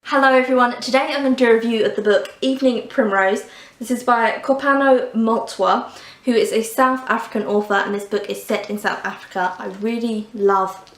Hello everyone, today I'm going to do a review of the book Evening Primrose. This is by Kopano Matlwa, who is a South African author, and this book is set in South Africa. I really love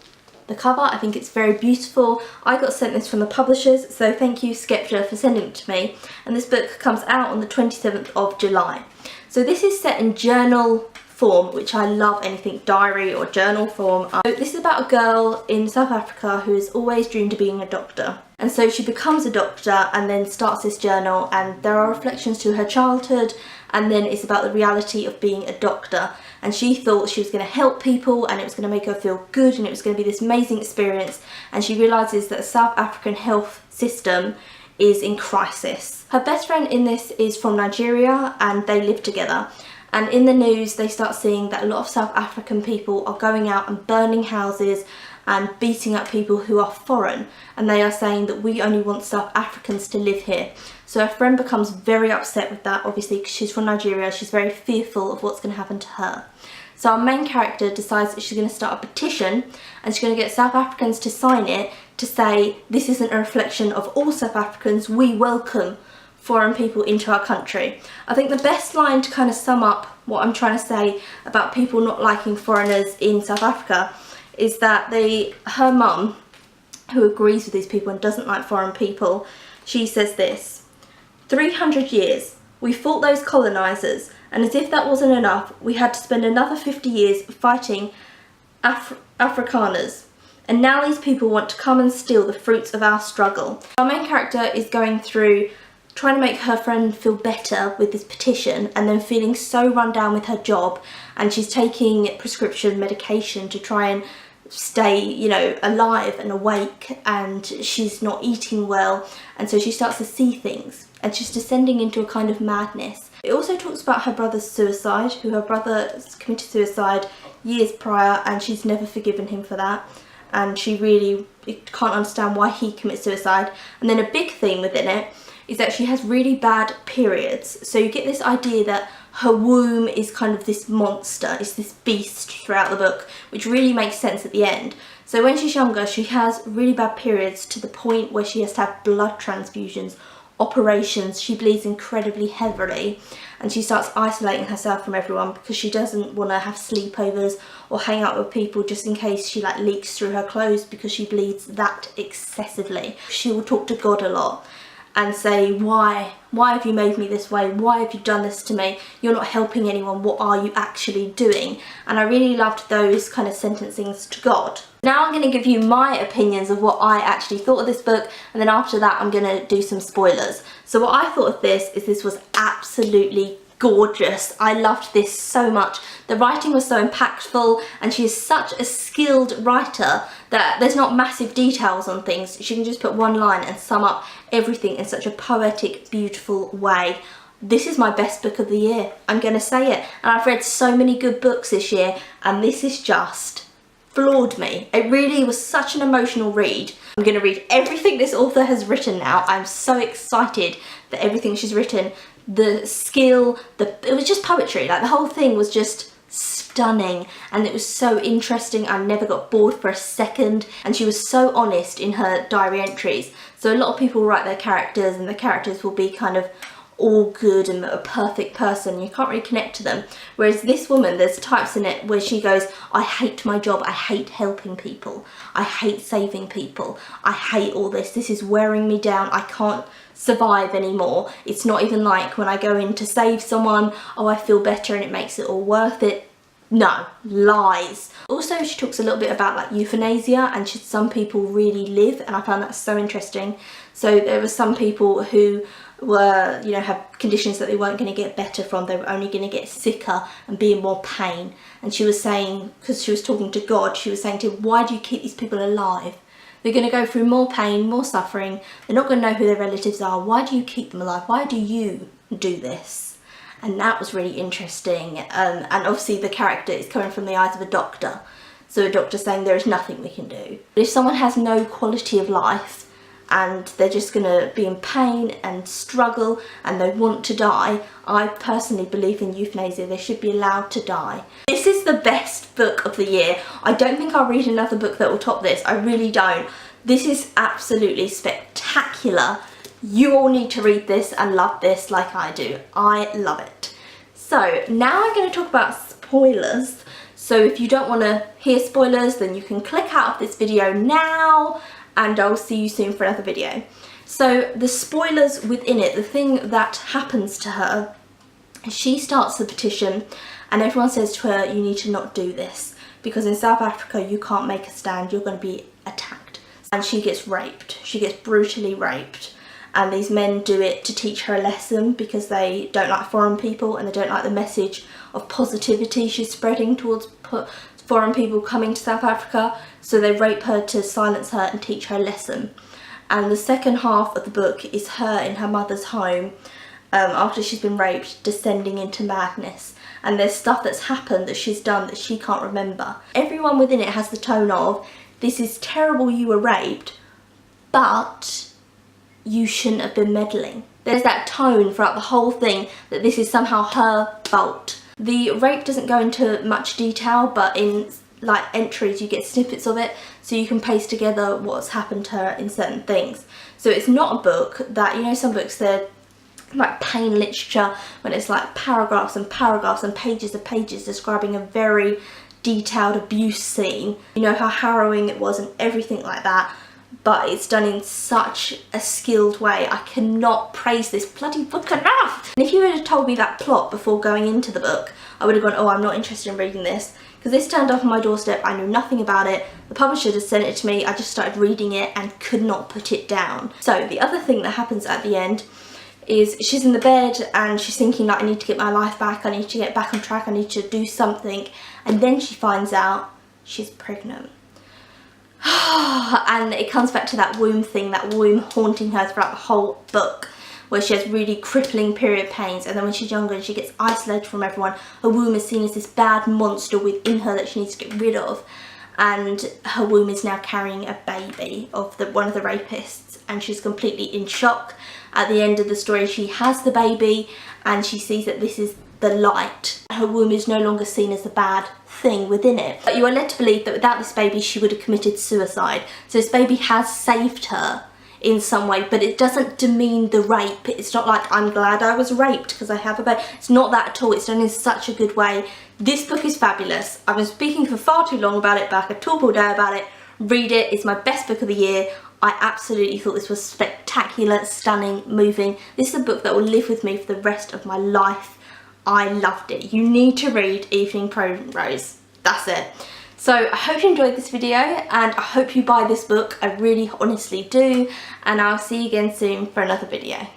the cover, I think it's very beautiful. I got sent this from the publishers, so thank you Skepta for sending it to me. And this book comes out on the 27th of July. So this is set in journal form, which I love, anything diary or journal form. So this is about a girl in South Africa who has always dreamed of being a doctor. And so she becomes a doctor and then starts this journal, and there are reflections to her childhood, and then it's about the reality of being a doctor. And she thought she was going to help people and it was going to make her feel good and it was going to be this amazing experience, and she realises that the South African health system is in crisis. Her best friend in this is from Nigeria and they live together. And in the news they start seeing that a lot of South African people are going out and burning houses and beating up people who are foreign, and they are saying that we only want South Africans to live here. So her friend becomes very upset with that, obviously because she's from Nigeria. She's very fearful of what's going to happen to her. So our main character decides that she's going to start a petition and she's going to get South Africans to sign it to say this isn't a reflection of all South Africans, we welcome foreign people into our country. I think the best line to kind of sum up what I'm trying to say about people not liking foreigners in South Africa is that her mum, who agrees with these people and doesn't like foreign people, she says this: 300 years, we fought those colonisers, and as if that wasn't enough, we had to spend another 50 years fighting Afrikaners. And now these people want to come and steal the fruits of our struggle. Our main character is going through trying to make her friend feel better with this petition, and then feeling so run down with her job, and she's taking prescription medication to try and stay, alive and awake, and she's not eating well, and so she starts to see things and she's descending into a kind of madness. It also talks about her brother's suicide, her brother committed suicide years prior and she's never forgiven him for that, and she really can't understand why he commits suicide. And then a big theme within it is that she has really bad periods. So you get this idea that her womb is kind of this monster, it's this beast throughout the book, which really makes sense at the end. So when she's younger, she has really bad periods to the point where she has to have blood transfusions, operations, she bleeds incredibly heavily, and she starts isolating herself from everyone because she doesn't want to have sleepovers or hang out with people just in case she leaks through her clothes because she bleeds that excessively. She will talk to God a lot and say, why have you made me this way? Why have you done this to me? You're not helping anyone. What are you actually doing? And I really loved those kind of sentencings to God. Now I'm going to give you my opinions of what I actually thought of this book, and then after that I'm going to do some spoilers. So what I thought of this is this was absolutely gorgeous. I loved this so much. The writing was so impactful, and she is such a skilled writer that there's not massive details on things. She can just put one line and sum up everything in such a poetic, beautiful way. This is my best book of the year. I'm going to say it. And I've read so many good books this year, and this is just floored me. It really was such an emotional read. I'm going to read everything this author has written now. I'm so excited for everything she's written. The skill, it was just poetry. The whole thing was just stunning, and it was so interesting. I never got bored for a second, and she was so honest in her diary entries. So a lot of people write their characters and the characters will be kind of all good and a perfect person. You can't really connect to them. Whereas this woman, there's types in it where she goes, I hate my job, I hate helping people, I hate saving people, I hate all this, this is wearing me down, I can't survive anymore. It's not even like when I go in to save someone, oh I feel better and it makes it all worth it. No, lies. Also she talks a little bit about euthanasia, and some people really live, and I found that so interesting. So there were some people who were, have conditions that they weren't going to get better from, they were only going to get sicker and be in more pain. And she was saying, because she was talking to God, she was saying to him, why do you keep these people alive? They're going to go through more pain, more suffering, they're not going to know who their relatives are. Why do you keep them alive? Why do you do this? And that was really interesting. And obviously the character is coming from the eyes of a doctor. So a doctor saying there is nothing we can do. But if someone has no quality of life and they're just going to be in pain and struggle and they want to die, I personally believe in euthanasia. They should be allowed to die. This is the best book of the year. I don't think I'll read another book that will top this. I really don't. This is absolutely spectacular. You all need to read this and love this like I do. I love it. So now I'm going to talk about spoilers. So if you don't want to hear spoilers, then you can click out of this video now, and I'll see you soon for another video. So the spoilers within it, the thing that happens to her, she starts the petition and everyone says to her, you need to not do this because in South Africa you can't make a stand, you're going to be attacked. And she gets raped. She gets brutally raped. And these men do it to teach her a lesson because they don't like foreign people and they don't like the message of positivity she's spreading towards foreign people coming to South Africa. So they rape her to silence her and teach her a lesson. And the second half of the book is her in her mother's home after she's been raped, descending into madness. And there's stuff that's happened that she's done that she can't remember. Everyone within it has the tone of, this is terrible you were raped, but you shouldn't have been meddling. There's that tone throughout the whole thing that this is somehow her fault. The rape doesn't go into much detail, but in like entries you get snippets of it, so you can paste together what's happened to her in certain things. So it's not a book that, you know, some books they're like pain literature when it's like paragraphs and paragraphs and pages of pages describing a very detailed abuse scene. You know how harrowing it was and everything like that. But it's done in such a skilled way. I cannot praise this bloody book enough. And if you would have told me that plot before going into the book, I would have gone, oh, I'm not interested in reading this. Because this turned up on my doorstep, I knew nothing about it. The publisher just sent it to me, I just started reading it and could not put it down. So the other thing that happens at the end is she's in the bed and she's thinking like, I need to get my life back, I need to get back on track, I need to do something. And then she finds out she's pregnant. And it comes back to that womb thing, that womb haunting her throughout the whole book, where she has really crippling period pains, and then when she's younger and she gets isolated from everyone, her womb is seen as this bad monster within her that she needs to get rid of, and her womb is now carrying a baby of one of the rapists, and she's completely in shock. At the end of the story she has the baby and she sees that this is the light. Her womb is no longer seen as the bad thing within it. But you are led to believe that without this baby she would have committed suicide. So this baby has saved her in some way, but it doesn't demean the rape. It's not like, I'm glad I was raped because I have a baby. It's not that at all. It's done in such a good way. This book is fabulous. I've been speaking for far too long about it, but I could talk all day about it. Read it. It's my best book of the year. I absolutely thought this was spectacular, stunning, moving. This is a book that will live with me for the rest of my life. I loved it. You need to read Evening Primrose. That's it. So I hope you enjoyed this video and I hope you buy this book. I really honestly do. And I'll see you again soon for another video.